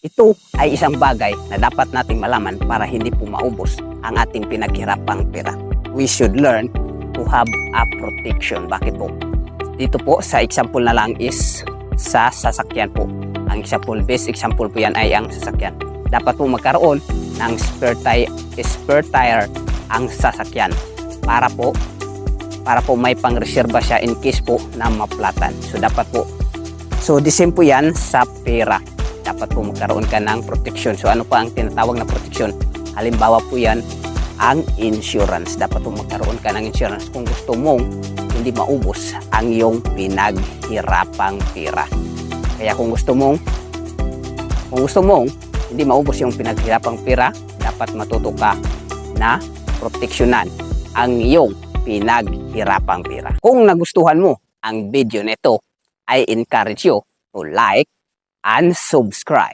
Ito ay isang bagay na dapat nating malaman para hindi po maubos ang ating pinaghirapang pera. We should learn to have a protection. Bakit po? Dito po sa example na lang is sa sasakyan po. Ang example, best example po yan ay ang sasakyan. Dapat po magkaroon ng spare tire ang sasakyan para po may pang-reserva siya in case po na maplatan. So dapat po. So the same po yan sa pera. Dapat po magkaroon ka ng protection. So ano pa ang tinatawag na protection? Halimbawa po yan ang insurance. Dapat po magkaroon ka ng insurance kung gusto mong hindi maubos ang iyong pinaghirapang pera. Kaya kung gusto mong hindi maubos yung pinaghirapang pera, dapat matuto ka na proteksyonan ang iyong pinaghirapang pera. Kung nagustuhan mo ang video nito, I encourage you to like and subscribe.